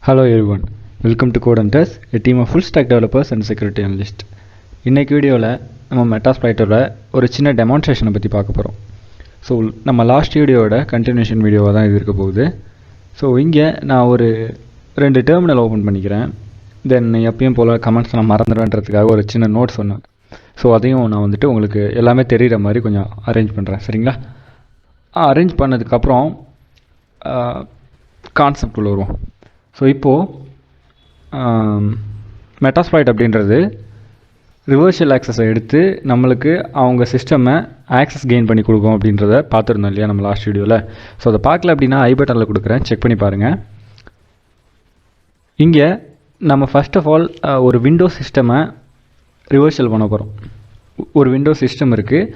Hello everyone, welcome to Codehunters, a team of full stack developers and security analysts. இன்னைக்கு வீடியோவில் நம்ம மெட்டாஸ்ப்ளாய்ட்டோட ஒரு சின்ன டெமான்ஸ்ட்ரேஷனை பற்றி பார்க்க போகிறோம். ஸோ நம்ம லாஸ்ட் வீடியோவோட கண்டினியூஷன் வீடியோவாக தான் இது இருக்க போகுது. ஸோ இங்கே நான் ஒரு 2 டெர்மினல் ஓப்பன் பண்ணிக்கிறேன். தென் எப்பயும் போல் கமெண்ட்ஸ் நான் மறந்துடுவேன்றதுக்காக ஒரு சின்ன நோட் சொன்னேன். ஸோ அதையும் நான் வந்துட்டு உங்களுக்கு எல்லாமே தெரிகிற மாதிரி கொஞ்சம் அரேஞ்ச் பண்ணுறேன், சரிங்களா? அரேஞ்ச் பண்ணதுக்கப்புறம் கான்செப்ட் உள்ள வருவோம். ஸோ இப்போது மெட்டாஸ்ப்ளாய்ட் அப்படின்றது ரிவர்ஷியல் ஆக்சஸை எடுத்து நம்மளுக்கு அவங்க சிஸ்டமை ஆக்சஸ் கெயின் பண்ணி கொடுக்கும் அப்படின்றத பார்த்துருந்தோம் இல்லையா நம்ம லாஸ்ட் வீடியோவில். ஸோ அதை பார்க்கல அப்படின்னா ஐ பட்டனில் கொடுக்குறேன், செக் பண்ணி பாருங்கள். இங்கே நம்ம ஃபர்ஸ்ட் ஆஃப் ஆல் ஒரு விண்டோஸ் சிஸ்டமை ரிவர்ஷியல் பண்ண போகிறோம். ஒரு விண்டோஸ் சிஸ்டம் இருக்குது,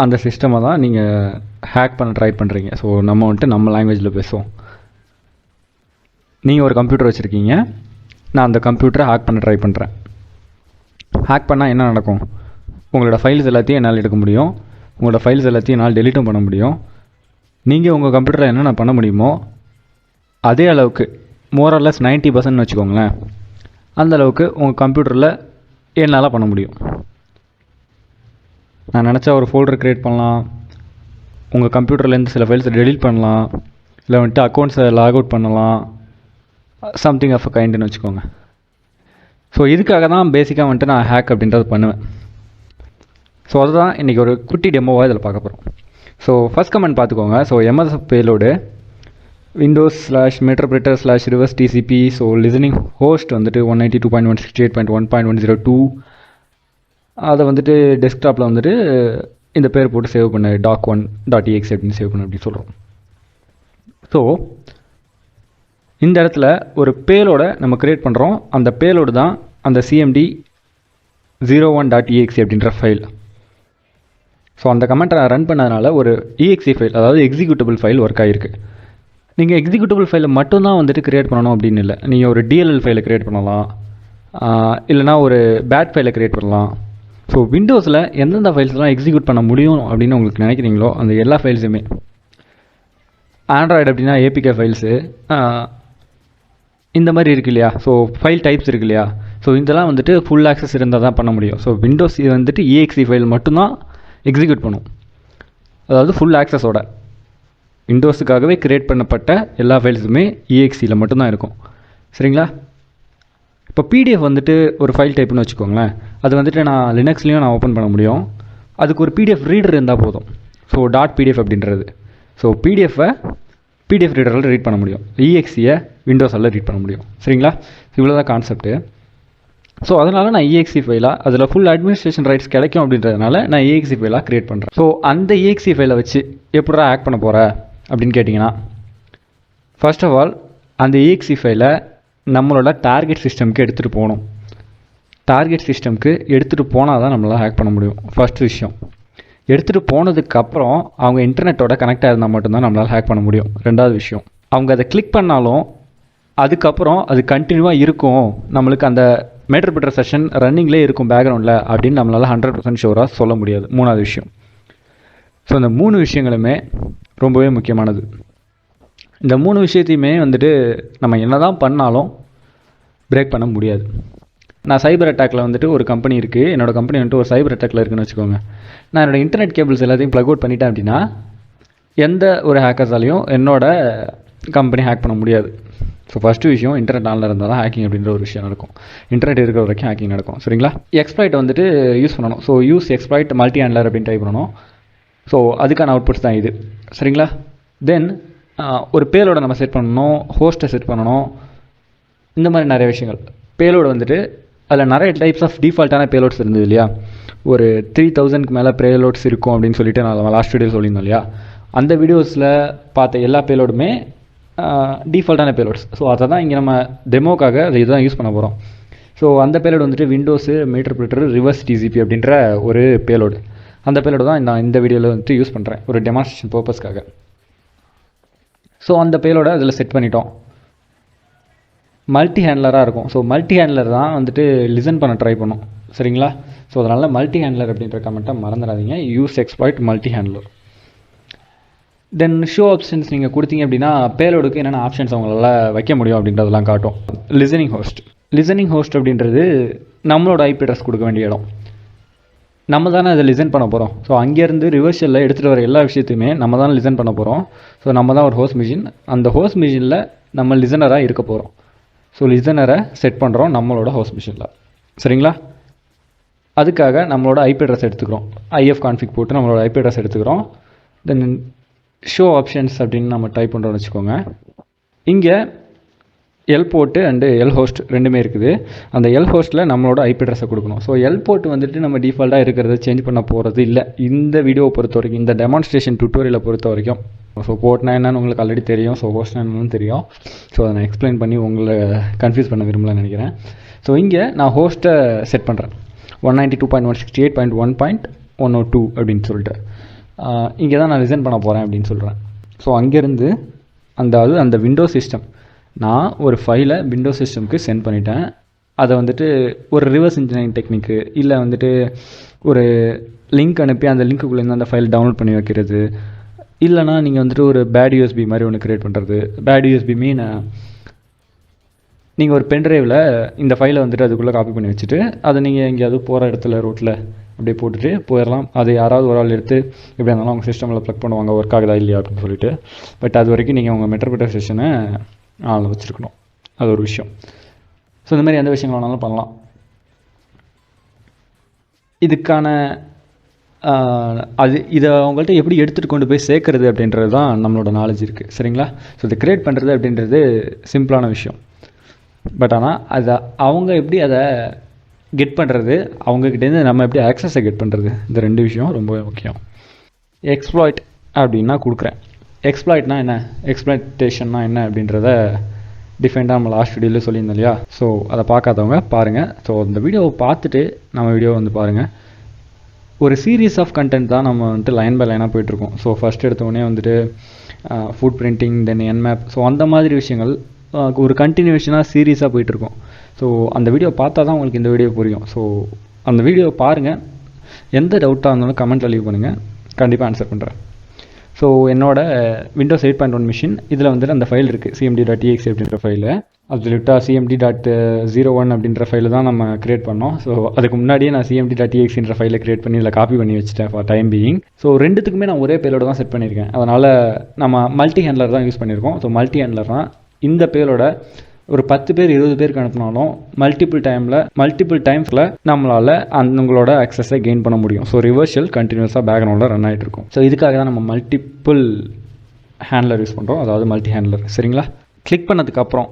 அந்த சிஸ்டமை தான் நீங்கள் ஹேக் பண்ண ட்ரை பண்ணுறீங்க. ஸோ நம்ம வந்துட்டு நம்ம லாங்குவேஜில் பேசுவோம். நீங்கள் ஒரு கம்ப்யூட்டர் வச்சுருக்கீங்க, நான் அந்த கம்ப்யூட்டரை ஹேக் பண்ண ட்ரை பண்ணுறேன். ஹேக் பண்ணால் என்ன நடக்கும்? உங்களோட ஃபைல்ஸ் எல்லாத்தையும் என்னால் எடுக்க முடியும், உங்களோட ஃபைல்ஸ் எல்லாத்தையும் என்னால் டெலீட்டும் பண்ண முடியும். நீங்கள் உங்கள் கம்ப்யூட்டரில் என்னென்ன பண்ண முடியுமோ அதே அளவுக்கு மோரல்லஸ் 90% வச்சுக்கோங்களேன், அந்த அளவுக்கு உங்கள் கம்ப்யூட்டரில் என்னால் பண்ண முடியும். நான் நினச்சா ஒரு ஃபோல்டர் க்ரியேட் பண்ணலாம், உங்கள் கம்ப்யூட்டர்லேருந்து சில ஃபைல்ஸை டெலீட் பண்ணலாம், இல்லை வந்துட்டு அக்கௌண்ட்ஸை லாக் அவுட் பண்ணலாம், சம்திங் ஆஃப் அ கைண்டுன்னு வச்சுக்கோங்க. ஸோ இதுக்காக தான் பேசிக்காக வந்துட்டு நான் ஹேக் அப்படின்றது பண்ணுவேன். ஸோ அதுதான் இன்றைக்கி ஒரு குட்டி டெமோவாக இதில் பார்க்க போகிறோம். ஸோ ஃபஸ்ட் கமெண்ட் பார்த்துக்கோங்க. So MS payload Windows/Metasploit/reverse TCP. So listening host வந்துட்டு 192.168.1.102. அதை வந்துட்டு டெஸ்க்டாப்பில் வந்துட்டு இந்த பேர் போட்டு சேவ் பண்ண doc1.exe அப்படின்னு சேவ் பண்ண அப்படின்னு சொல்கிறோம். ஸோ இந்த இடத்துல ஒரு பேலோட நம்ம க்ரியேட் பண்ணுறோம். அந்த பேலோடு தான் அந்த cmd01.exe அப்படின்ற ஃபைல். ஸோ அந்த கமெண்ட்டை நான் ரன் பண்ணதுனால ஒரு exe ஃபைல், அதாவது எக்ஸிக்யூட்டபிள் ஃபைல் ஒர்க் ஆகிருக்கு. நீங்கள் எக்ஸிக்யூட்டபிள் ஃபைலை மட்டும்தான் வந்துட்டு க்ரியேட் பண்ணணும் அப்படின்னு இல்லை, நீங்கள் ஒரு DLL ஃபைலை க்ரியேட் பண்ணலாம், இல்லைனா ஒரு பேட் ஃபைலை க்ரியேட் பண்ணலாம். ஸோ விண்டோஸில் எந்தெந்த ஃபைல்ஸ்லாம் எக்ஸிக்யூட் பண்ண முடியும் அப்படின்னு உங்களுக்கு நினைக்கிறீங்களோ அந்த எல்லா ஃபைல்ஸுமே, ஆண்ட்ராய்டு அப்படின்னா ஏபிகே ஃபைல்ஸு இந்த மாதிரி இருக்கு இல்லையா, ஸோ ஃபைல் டைப்ஸ் இருக்கு இல்லையா, ஸோ இதெல்லாம் வந்துட்டு ஃபுல் ஆக்சஸ் இருந்தால் தான் பண்ண முடியும். ஸோ விண்டோஸ் இது வந்துட்டு exe ஃபைல் மட்டும்தான் எக்ஸிக்யூட் பண்ணும், அதாவது ஃபுல் ஆக்சஸோட விண்டோஸுக்காகவே க்ரியேட் பண்ணப்பட்ட எல்லா ஃபைல்ஸுமே exe மட்டும்தான் இருக்கும், சரிங்களா? இப்போ பிடிஎஃப் வந்துட்டு ஒரு ஃபைல் டைப்னு வச்சுக்கோங்களேன், அது வந்துட்டு நான் லினக்ஸ்லேயும் நான் ஓப்பன் பண்ண முடியும். அதுக்கு ஒரு பிடிஎஃப் ரீடர் இருந்தால் போதும். ஸோ .pdf அப்படின்றது, ஸோ பிடிஎஃப் ரீடரில் ரீட் பண்ண முடியும், exe விண்டோஸால் ரீட் பண்ண முடியும், சரிங்களா? இவ்வளோ தான் கான்செப்ட்டு. ஸோ அதனால் நான் exe ஃபைலாக அதில் ஃபுல் அட்மினிஸ்ட்ரேஷன் ரைட்ஸ் கிடைக்கும் அப்படின்றதுனால நான் exe ஃபைலாக க்ரியேட் பண்ணுறேன். ஸோ அந்த exe ஃபைலை வச்சு எப்படா ஹேக் பண்ண போகிற அப்படின்னு கேட்டிங்கன்னா, ஃபர்ஸ்ட் ஆஃப் ஆல் அந்த exe ஃபைலை நம்மளோட டார்கெட் சிஸ்டம்க்கு எடுத்துகிட்டு போகணும். டார்கெட் சிஸ்டம்க்கு எடுத்துகிட்டு போனால் தான் நம்மளால் ஹேக் பண்ண முடியும். ஃபர்ஸ்ட் விஷயம். எடுத்துகிட்டு போனதுக்கப்புறம் அவங்க இன்டர்நெட்டோட கனெக்ட் ஆகிருந்தால் மட்டும்தான் நம்மளால் ஹேக் பண்ண முடியும். ரெண்டாவது விஷயம், அவங்க அதை கிளிக் பண்ணாலும் அதுக்கப்புறம் அது கண்டினியூவாக இருக்கும், நம்மளுக்கு அந்த மெட்டாஸ்ப்ளாய்ட் செஷன் ரன்னிங்லேயே இருக்கும் பேக்ரவுண்டில் அப்படின்னு நம்மளால் 100% ஷூராக சொல்ல முடியாது. மூணாவது விஷயம். ஸோ இந்த 3 விஷயங்களுமே ரொம்பவே முக்கியமானது. இந்த 3 விஷயத்தையுமே வந்துட்டு நம்ம என்ன தான் பண்ணாலும் பிரேக் பண்ண முடியாது. நான் சைபர் அட்டாக்கில் வந்துட்டு ஒரு கம்பெனி இருக்குது, என்னோடய கம்பெனி வந்துட்டு ஒரு சைபர் அட்டாக்கில் இருக்குன்னு வச்சுக்கோங்க. நான் என்னோடய இன்டர்நெட் கேபிள்ஸ் எல்லாத்தையும் ப்ளக் அவுட் பண்ணிட்டேன் அப்படின்னா எந்த ஒரு ஹேக்கர்ஸாலையும் என்னோடய கம்பெனி ஹேக் பண்ண முடியாது. ஸோ ஃபஸ்ட்டு விஷயம், இன்டர்நெட் ஆனில் இருந்தால் தான் ஹேக்கிங் அப்படின்ற ஒரு விஷயம் நடக்கும். இன்டர்நெட் இருக்கிற வரைக்கும் ஹேக்கிங் நடக்கும், சரிங்களா? எக்ஸ்ப்ளாய்ட் வந்துட்டு யூஸ் பண்ணணும். So use exploit multi handler அப்படின்னு டைப் பண்ணணும். ஸோ அதுக்கான அவுட்புட்ஸ் தான் இது, சரிங்களா? தென் ஒரு பேலோட நம்ம செட் பண்ணணும், ஹோஸ்ட்டை செட் பண்ணணும், இந்த மாதிரி நிறைய விஷயங்கள். பேலோடு வந்துட்டு அதில் நிறைய டைப்ஸ் ஆஃப் டிஃபால்ட்டான பேலோட்ஸ் இருந்தது இல்லையா, ஒரு 3000க்கு மேலே பேலோட்ஸ் இருக்கும் அப்படின்னு சொல்லிட்டு நான் லாஸ்ட் வீடியோ சொல்லியிருந்தோம் இல்லையா. அந்த வீடியோஸில் பார்த்த எல்லா பேலோடுமே டிஃபால்ட்டான பேலோட்ஸ். ஸோ அதை தான் இங்கே நம்ம டெமோக்காக அதை இதுதான் யூஸ் பண்ண போகிறோம். ஸோ அந்த பேலோடு வந்துட்டு விண்டோஸு மெட்டாஸ்ப்ளாய்ட் ரிவர்ஸ் TCP அப்படின்ற ஒரு பேலோடு. அந்த பேலோடு தான் நான் இந்த வீடியோவில் வந்துட்டு யூஸ் பண்ணுறேன் ஒரு டெமான்ஸ்ட்ரேஷன் பர்பஸ்க்காக. ஸோ அந்த பேலோட அதில் செட் பண்ணிட்டோம். மல்டி ஹேண்ட்லராக இருக்கும். ஸோ மல்டி ஹேண்ட்லர் தான் வந்துட்டு லிசன் பண்ண ட்ரை பண்ணும், சரிங்களா? ஸோ அதனால் மல்டி ஹேண்ட்லர் அப்படின்ற கமெண்ட்டை மறந்துடாதீங்க. Use exploit multi handler. தென் ஷோ ஆப்ஷன்ஸ் நீங்கள் கொடுத்தீங்க அப்படின்னா பேலோடுக்கு என்னென்ன ஆப்ஷன்ஸ் அவங்களால வைக்க முடியும் அப்படின்றதெல்லாம் காட்டும். லிசனிங் ஹோஸ்ட் அப்படின்றது நம்மளோட ஐபி அட்ரஸ் கொடுக்க வேண்டிய இடம். நம்ம தானே அதை லிசன் பண்ண போகிறோம். ஸோ அங்கேருந்து ரிவர்ஷலில் எடுத்துகிட்டு வர எல்லா விஷயத்தையுமே நம்ம தானே லிசன் பண்ண போகிறோம். ஸோ நம்ம தான் ஒரு ஹோஸ்ட் மிஷின். அந்த ஹோஸ்ட் மிஷினில் நம்ம லிசனராக இருக்க போகிறோம். ஸோ லிசனரை செட் பண்ணுறோம் நம்மளோட ஹோஸ்ட் மிஷினில். சரிங்களா? அதுக்காக நம்மளோட ஐபி அட்ரஸ் எடுத்துக்கிறோம். ஐஎஃப் கான்ஃபிக் போட்டு நம்மளோட ஐபி அட்ரஸ் எடுத்துக்கிறோம். தென் ஷோ ஆப்ஷன்ஸ் அப்படின்னு நம்ம டைப் பண்ணுறோம்னு வச்சுக்கோங்க. இங்கே LPORT and LHOST ரெண்டுமே இருக்குது. அந்த எல் ஹோஸ்ட்டில் நம்மளோட ஐபி அட்ரஸை கொடுக்கணும். ஸோ எல் போர்ட் வந்துட்டு நம்ம டிஃபால்ட்டாக இருக்கிறத சேஞ்ச் பண்ண போகிறது இல்லை இந்த வீடியோவை பொறுத்த வரைக்கும், இந்த டெமான்ஸ்ட்ரேஷன் டுட்டோரியலை பொறுத்த வரைக்கும். ஸோ போர்ட்னா என்னன்னு உங்களுக்கு ஆல்ரெடி தெரியும். ஸோ ஹோஸ்ட்னா என்னன்னு தெரியும். ஸோ அதை நான் எக்ஸ்பிளைன் பண்ணி உங்களை கன்ஃபியூஸ் பண்ண விரும்பலன்னு நினைக்கிறேன். ஸோ இங்கே நான் ஹோஸ்ட்டை செட் பண்ணுறேன் 192.168.1.102 அப்படின்னு சொல்லிட்டு இங்கே தான் நான் லிசன் பண்ண போகிறேன் அப்படின்னு சொல்கிறேன். ஸோ அங்கேருந்து அந்த விண்டோஸ் சிஸ்டம், நான் ஒரு ஃபைலை விண்டோஸ் சிஸ்டம்க்கு சென்ட் பண்ணிட்டேன். அதை வந்துட்டு ஒரு ரிவர்ஸ் இன்ஜினியரிங் டெக்னிக்கு இல்லை வந்துட்டு ஒரு லிங்க் அனுப்பி அந்த லிங்க்குள்ளேருந்து அந்த ஃபைல் டவுன்லோட் பண்ணி வைக்கிறது, இல்லைனா நீங்கள் வந்துட்டு ஒரு பேட் யூஎஸ்பி மாதிரி ஒன்று க்ரியேட் பண்ணுறது. பேட் யூஎஸ்பி மீன் நீங்கள் ஒரு பென்ட்ரைவில் இந்த ஃபைலை வந்துட்டு அதுக்குள்ளே காப்பி பண்ணி வச்சுட்டு அதை நீங்கள் எங்கேயாவது போகிற இடத்துல ரோட்டில் அப்படியே போட்டுட்டு போயிடலாம். அது யாராவது ஒரு ஆள் எடுத்து எப்படி இருந்தாலும் அவங்க சிஸ்டமில் ப்ளக் பண்ணுவாங்க ஒர்க் ஆகுதா இல்லையா அப்படின்னு சொல்லிட்டு. பட் அது வரைக்கும் நீங்கள் உங்கள் மெட்ரோபீட்டர் செஷனை ஆள் வச்சுருக்கணும். அது ஒரு விஷயம். ஸோ இந்த மாதிரி எந்த விஷயங்கள் வேணாலும் பண்ணலாம். இதுக்கான இதை அவங்கள்ட்ட எப்படி எடுத்துகிட்டு கொண்டு போய் சேர்க்குறது அப்படின்றது தான் நம்மளோட நாலேஜ் இருக்குது. சரிங்களா? ஸோ இதை க்ரியேட் பண்ணுறது அப்படின்றது சிம்பிளான விஷயம். பட் ஆனால் அவங்க எப்படி அதை கெட் பண்ணுறது, அவங்கக்கிட்டேருந்து நம்ம எப்படி ஆக்சஸை கெட் பண்ணுறது, இந்த ரெண்டு விஷயம் ரொம்ப முக்கியம். எக்ஸ்ப்ளாய்ட் அப்படின்னா கொடுக்குறேன். எக்ஸ்ப்ளாய்ட்னா என்ன, எக்ஸ்ப்ளாய்டேஷன்னா என்ன அப்படின்றத டிஃபைண்டாக நம்ம லாஸ்ட் வீடியோவில் சொல்லியிருந்தோம் இல்லையா? ஸோ அதை பார்க்காதவங்க பாருங்கள். ஸோ இந்த வீடியோவை பார்த்துட்டு நம்ம வீடியோவை வந்து பாருங்கள். ஒரு சீரீஸ் ஆஃப் கண்டென்ட் தான் நம்ம வந்துட்டு லைன் பை லைனாக போயிட்டுருக்கோம். ஸோ ஃபஸ்ட் எடுத்தோடனே வந்துட்டு ஃபுட் பிரிண்டிங், தென் என்மேப், ஸோ அந்த மாதிரி விஷயங்கள் ஒரு கண்டினியூஷனாக சீரீஸாக போயிட்டுருக்கோம். ஸோ அந்த வீடியோ பார்த்தா தான் உங்களுக்கு இந்த வீடியோ புரியும். ஸோ அந்த வீடியோ பாருங்கள். எந்த டவுட்டாக இருந்தாலும் கமெண்ட்டில் லீவ் பண்ணுங்கள், கண்டிப்பாக ஆன்சர் பண்ணுறேன். ஸோ என்னோட விண்டோஸ் 8.1 மிஷின் இதில் வந்துட்டு அந்த ஃபைல் இருக்குது, cmd.exe அப்படின்ற ஃபைலு. அப்சல்யூட்டாக cmd.01 அப்படின்ற ஃபைலை தான் நம்ம க்ரியேட் பண்ணோம். ஸோ அதுக்கு முன்னாடியே நான் cmd.exeன்ற ஃபைலை க்ரியேட் பண்ணி இதில் காப்பி பண்ணி வச்சுட்டேன் ஃபார் டைம் பீயிங். ஸோ ரெண்டுத்துக்குமே நான் ஒரே பேலோட தான் செட் பண்ணியிருக்கேன். அதனால் நம்ம மல்டி ஹேண்ட்லர் தான் யூஸ் பண்ணியிருக்கோம். ஸோ மல்டி ஹேண்ட்லர்னால் இந்த பேலோட ஒரு 10 பேர் 20 பேருக்கு அனுப்பினாலும் மல்டிபிள் டைம்ஸில் நம்மளால் உங்களோட ஆக்சஸை கெயின் பண்ண முடியும். ஸோ ரிவர்ஷல் கண்டினியூஸாக பேக்ரவுண்டில் ரன் ஆகிட்டு இருக்கும். ஸோ இதுக்காக தான் நம்ம மல்டிபிள் ஹேண்ட்லர் யூஸ் பண்ணுறோம், அதாவது மல்டி ஹேண்ட்லர். சரிங்களா? கிளிக் பண்ணதுக்கப்புறம்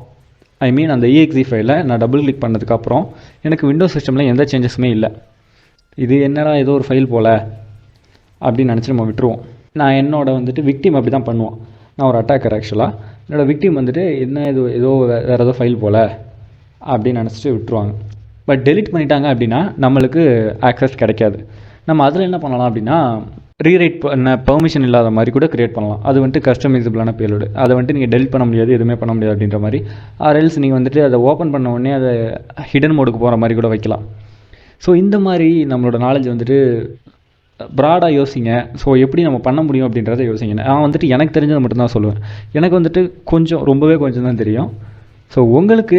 அந்த exe ஃபைலை நான் டபுள் கிளிக் பண்ணதுக்கப்புறம் எனக்கு விண்டோஸ் சிஸ்டமில் எந்த சேஞ்சஸுமே இல்லை. இது என்னடா ஏதோ ஒரு ஃபைல் போல் அப்படின்னு நினச்சி நம்ம விட்டுருவோம். நான் என்னோட வந்துட்டு விக்டிம் அப்படி தான் பண்ணுவோம். நான் ஒரு அட்டாக்கர் ஆக்சுவலாக. என்னோடய விக்டிம் வந்துட்டு என்ன ஏதோ வேறு ஏதோ ஃபைல் போல் அப்படின்னு நினச்சிட்டு விட்டுருவாங்க. பட் டெலிட் பண்ணிட்டாங்க அப்படின்னா நம்மளுக்கு ஆக்சஸ் கிடைக்காது. நம்ம அதில் என்ன பண்ணலாம் அப்படின்னா ரீரைட் பண்ண பெர்மிஷன் இல்லாத மாதிரி கூட க்ரியேட் பண்ணலாம். அது வந்துட்டு கஸ்டமைசபிளான பேலோடு. அதை வந்துட்டு நீங்கள் டெலிட் பண்ண முடியாது, எதுவுமே பண்ண முடியாது அப்படின்ற மாதிரி. ஆர்எல்ஸ் நீங்கள் வந்துட்டு அதை ஓப்பன் பண்ண உடனே அதை ஹிடன் மோடுக்கு போகிற மாதிரி கூட வைக்கலாம். ஸோ இந்த மாதிரி நம்மளோட நாலேஜ் வந்துட்டு ப்ராடாக யோசிங்க. ஸோ எப்படி நம்ம பண்ண முடியும் அப்படின்றத யோசிங்க. நான் வந்துட்டு எனக்கு தெரிஞ்சதை மட்டும்தான் சொல்லுவேன். எனக்கு வந்துட்டு ரொம்பவே கொஞ்சம் தான் தெரியும். ஸோ உங்களுக்கு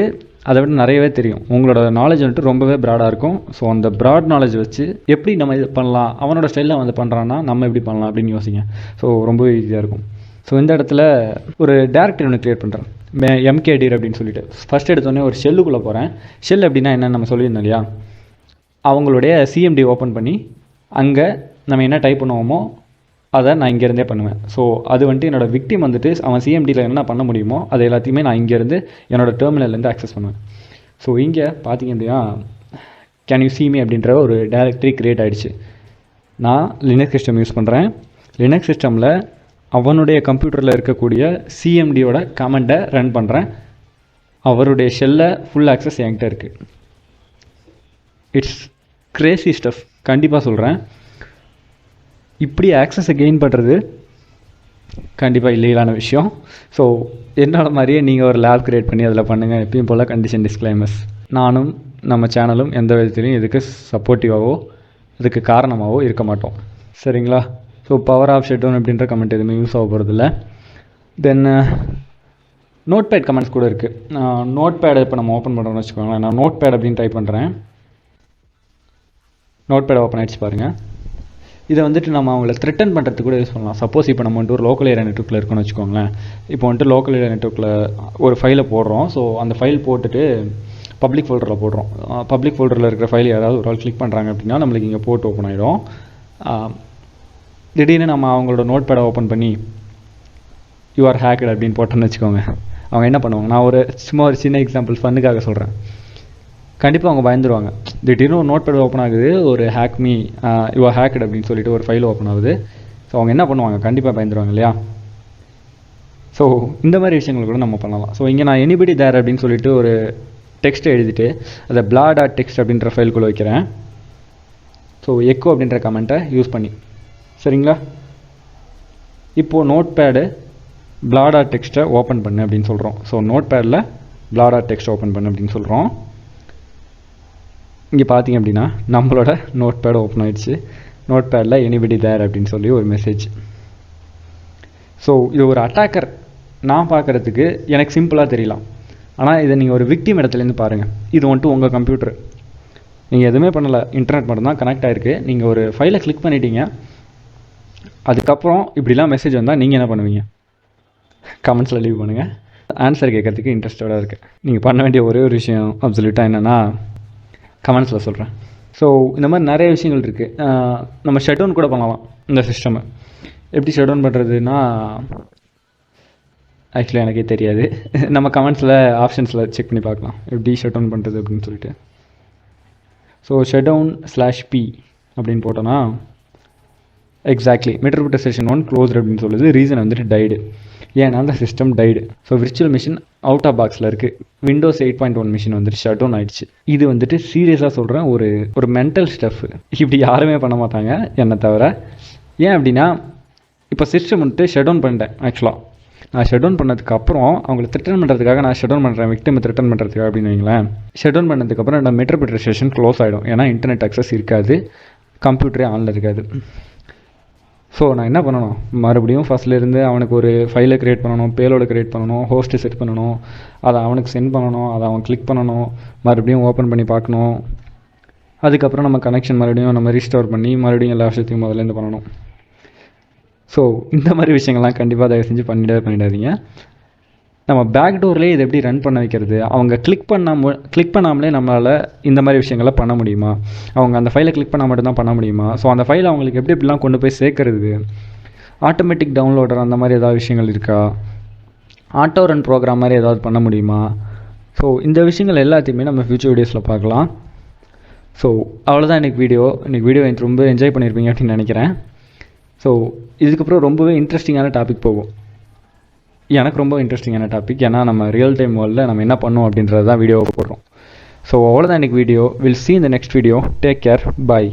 அதை விட நிறையவே தெரியும். உங்களோட நாலேஜ் வந்துட்டு ரொம்பவே ப்ராடாக இருக்கும். ஸோ அந்த ப்ராட் நாலேஜ் வச்சு எப்படி நம்ம இது பண்ணலாம், அவனோட ஸ்டைலில் வந்து பண்ணுறான்னா நம்ம எப்படி பண்ணலாம் அப்படின்னு யோசிங்க. ஸோ ரொம்பவே ஈஸியாக இருக்கும். ஸோ இந்த இடத்துல ஒரு டேரக்டரி ஒன்று க்ரியேட் பண்ணுறேன், mkdir அப்படின்னு சொல்லிட்டு. ஃபஸ்ட் எடுத்தோடனே ஒரு ஷெல்லுக்குள்ளே போகிறேன். ஷெல் அப்படின்னா என்னென்னு நம்ம சொல்லியிருந்தோம் இல்லையா? அவங்களுடைய சிஎம்டி ஓப்பன் பண்ணி அங்கே நம்ம என்ன டைப் பண்ணுவோமோ அதை நான் இங்கேருந்தே பண்ணுவேன். ஸோ அது வந்துட்டு என்னோடய விக்டிம் வந்துட்டு அவன் சிஎம்டியில் என்ன பண்ண முடியுமோ அது எல்லாத்தையுமே நான் இங்கேருந்து என்னோடய டெர்மினல்லேருந்து ஆக்சஸ் பண்ணுவேன். ஸோ இங்கே பார்த்திங்க அப்படின்னா கேன் யூ சீ மீ அப்படின்ற ஒரு டைரக்டரி க்ரியேட் ஆகிடுச்சு. நான் லினக்ஸ் சிஸ்டம் யூஸ் பண்ணுறேன். லினக்ஸ் சிஸ்டமில் அவனுடைய கம்ப்யூட்டரில் இருக்கக்கூடிய சிஎம்டியோட கமெண்டை ரன் பண்ணுறேன். அவருடைய ஷெல்லை ஃபுல் ஆக்சஸ் என்கிட்ட இருக்குது. இட்ஸ் கிரேசி ஸ்டஃப், கண்டிப்பாக சொல்கிறேன். இப்படி ஆக்சஸை கெயின் பண்ணுறது கண்டிப்பாக இல்லீகலான விஷயம். ஸோ என்னோட மாதிரியே நீங்கள் ஒரு லேப் க்ரியேட் பண்ணி அதில் பண்ணுங்கள். எப்பயும் போல் கண்டிஷன் டிஸ்க்ளைமர்ஸ். நானும் நம்ம சேனலும் எந்த விதத்துலையும் இதுக்கு சப்போர்ட்டிவாகவோ இதுக்கு காரணமாகவோ இருக்க மாட்டோம். சரிங்களா? So power off shut down அப்படின்ற கமெண்ட் எதுவுமே யூஸ் ஆக போகிறதில்ல. தென் நோட் பேட் கமெண்ட்ஸ் கூட இருக்குது. நோட் பேடை இப்போ நம்ம ஓப்பன் பண்ணுறோம்னு வச்சுக்கோங்களேன். நான் நோட் பேட் அப்படின்னு டைப் பண்ணுறேன். நோட் பேட் ஓப்பன் ஆகிடுச்சு பாருங்கள். இதை வந்துட்டு நம்ம அவங்கள த்ரெட்டன் பண்ணுறதுக்கு கூட யூஸ் பண்ணலாம். சப்போஸ் இப்போ நம்ம வந்துட்டு ஒரு லோக்கல் ஏரியா நெட்வொர்க்கில் இருக்கோம்னு வச்சுக்கோங்களேன். இப்போ வந்துட்டு லோக்கல் ஏரியா நெட்வொர்க்கில் ஒரு ஃபைலை போடுறோம். ஸோ அந்த ஃபைல் போட்டுட்டு பப்ளிக் ஃபோல்டரில் போடுறோம். பப்ளிக் ஃபோல்டரில் இருக்கிற ஃபைல் யாராவது ஒரு ஆள் கிளிக் பண்ணுறாங்க அப்படின்னா நம்மளுக்கு இங்கே போர்ட் ஓப்பன் ஆகிடும். திடீர்னு நம்ம அவங்களோட நோட் பேடை ஓப்பன் பண்ணி யூஆர் ஹேக்கட் அப்படின்னு போட்டோன்னு வச்சுக்கோங்க. அவங்க என்ன பண்ணுவாங்க, நான் சும்மா ஒரு சின்ன எக்ஸாம்பிள் ஃபன்னுக்காக சொல்கிறேன். கண்டிப்பாக அவங்க பயந்துருவாங்க. திடீர்னு ஒரு நோட் பேட் ஓப்பன் ஆகுது, ஒரு ஹேக் மீ யூஆர் ஹேக்கட் அப்படின்னு சொல்லிட்டு ஒரு ஃபைல் ஓப்பன் ஆகுது. ஸோ அவங்க என்ன பண்ணுவாங்க, கண்டிப்பாக பயந்துருவாங்க இல்லையா. ஸோ இந்த மாதிரி விஷயங்கள் கூட நம்ம பண்ணலாம். ஸோ இங்கே நான் எனிபடி தேர் அப்படின்னு சொல்லிட்டு ஒரு டெக்ஸ்ட்டை எழுதிட்டு அதை blah.txt அப்படின்ற ஃபைல்குள்ளே வைக்கிறேன். ஸோ எக்கோ அப்படின்ற கமெண்ட்டை யூஸ் பண்ணி, சரிங்களா. இப்போது நோட் பேடு blah.txt ஓப்பன் பண்ணு அப்படின்னு சொல்கிறோம். ஸோ நோட் பேடில் blah.txt ஓப்பன் பண்ணு அப்படின்னு சொல்கிறோம். இங்கே பார்த்தீங்க அப்படின்னா நம்மளோட நோட் பேட் ஓப்பன் ஆகிடுச்சு. நோட் பேடில் எனிபடி தேர் அப்படின்னு சொல்லி ஒரு மெசேஜ். ஸோ இது ஒரு அட்டாக்கர் நான் பார்க்குறதுக்கு எனக்கு சிம்பிளாக தெரியலாம். ஆனால் இதை நீங்கள் ஒரு விக்டிம் இடத்துலேருந்து பாருங்கள். இது வந்துட்டு உங்கள் கம்ப்யூட்டர், நீங்கள் எதுவுமே பண்ணலை, இன்டர்நெட் மட்டும்தான் கனெக்ட் ஆகிருக்கு. நீங்கள் ஒரு ஃபைலை கிளிக் பண்ணிட்டீங்க, அதுக்கப்புறம் இப்படிலாம் மெசேஜ் வந்தால் நீங்கள் என்ன பண்ணுவீங்க? கமெண்ட்ஸில் லீவ் பண்ணுங்கள். ஆன்சர் கேட்குறதுக்கு இன்ட்ரெஸ்டடாக இருக்குது. நீங்கள் பண்ண வேண்டிய ஒரே ஒரு விஷயம் அப்சல்யூட்டாக என்னென்னா கமெண்ட்ஸில் சொல்கிறேன். ஸோ இந்த மாதிரி நிறைய விஷயங்கள் இருக்குது. நம்ம ஷட் டவுன் கூட பண்ணலாம் இந்த சிஸ்டமை. எப்படி ஷட் டவுன் பண்ணுறதுன்னா ஆக்சுவலி எனக்கே தெரியாது. நம்ம கமெண்ட்ஸில் ஆப்ஷன்ஸில் செக் பண்ணி பார்க்கலாம் எப்படி ஷட் டவுன் பண்ணுறது அப்படின்னு சொல்லிட்டு. ஸோ ஷட் டவுன் /p அப்படின்னு போட்டோன்னா எக்ஸாக்ட்லி Metasploit செஷன் 1 க்ளோஸ்டு அப்படின்னு சொல்லுது. ரீசன் வந்துட்டு டைடு. ஏன்னா அந்த system died. So virtual machine out of பாக்ஸில் இருக்குது. Windows 8.1 மிஷின் வந்துட்டு ஷட் டவுன் ஆகிடுச்சு. இது வந்துட்டு சீரியஸாக சொல்கிறேன், ஒரு மென்டல் ஸ்டஃப். இப்படி யாருமே பண்ண மாட்டாங்க என்னை தவிர. ஏன் அப்படின்னா இப்போ சிஸ்டம் வந்துட்டு ஷட் டவுன் பண்ணிட்டேன். ஆக்சுவலாக நான் ஷட் டவுன் பண்ணதுக்கப்புறம் அவங்களை த்ரெட்டன் பண்ணுறதுக்காக நான் ஷட் டவுன் பண்ணுறேன், விக்டிமை த்ரெட்டன் பண்ணுறதுக்காக அப்படின்னு வைங்களேன். ஷட் டவுன் பண்ணதுக்கப்புறம் என்னோட Metasploit செஷன் க்ளோஸ் ஆகிடும். ஏன்னா இன்டர்நெட் அக்சஸ் இருக்காது, கம்ப்யூட்டரே ஆனில் இருக்காது. ஸோ நான் என்ன பண்ணணும், மறுபடியும் ஃபஸ்ட்லேருந்து அவனுக்கு ஒரு ஃபைலை க்ரியேட் பண்ணணும், பேலோடு க்ரியேட் பண்ணணும், ஹோஸ்ட்டு செட் பண்ணணும், அதை அவனுக்கு சென்ட் பண்ணணும், அதை அவன் கிளிக் பண்ணணும், மறுபடியும் ஓப்பன் பண்ணி பார்க்கணும். அதுக்கப்புறம் நம்ம கனெக்ஷன் மறுபடியும் நம்ம ரீஸ்டோர் பண்ணி மறுபடியும் எல்லா விஷயத்தையும் முதல்லேருந்து பண்ணணும். ஸோ இந்த மாதிரி விஷயங்கள்லாம் கண்டிப்பாக தயவு செஞ்சு பண்ணிடாதீங்க. நம்ம பேக் டோர்லேயே இதை எப்படி ரன் பண்ண வைக்கிறது, அவங்க கிளிக் பண்ணாமலே நம்மளால் இந்த மாதிரி விஷயங்களை பண்ண முடியுமா, அவங்க அந்த ஃபைலை கிளிக் பண்ணால் மட்டும்தான் பண்ண முடியுமா, ஸோ அந்த ஃபைலை அவங்களுக்கு எப்படிலாம் கொண்டு போய் சேர்க்கறது, ஆட்டோமேட்டிக் டவுன்லோடர் அந்த மாதிரி ஏதாவது விஷயங்கள் இருக்கா, ஆட்டோ ரன் ப்ரோக்ராம் மாதிரி ஏதாவது பண்ண முடியுமா. ஸோ இந்த விஷயங்கள் எல்லாத்தையுமே நம்ம ஃபியூச்சர் வீடியோஸில் பார்க்கலாம். ஸோ அவ்வளோதான் இன்றைக்கி வீடியோ எனக்கு ரொம்ப என்ஜாய் பண்ணியிருப்பீங்க அப்படின்னு நினைக்கிறேன். ஸோ இதுக்கப்புறம் ரொம்பவே இன்ட்ரெஸ்டிங்கான டாபிக் போகும். எனக்கு ரொம்ப இன்ட்ரெஸ்டிங்கான டாபிக். ஏன்னா நம்ம ரியல் டைம் வேர்ல்டில் நம்ம என்ன பண்ணோம் அப்படின்றது தான் வீடியோவை போடுறோம். ஸோ அவ்வளோதான் இன்றைக்கி video. Will see in the next video. Take care. Bye.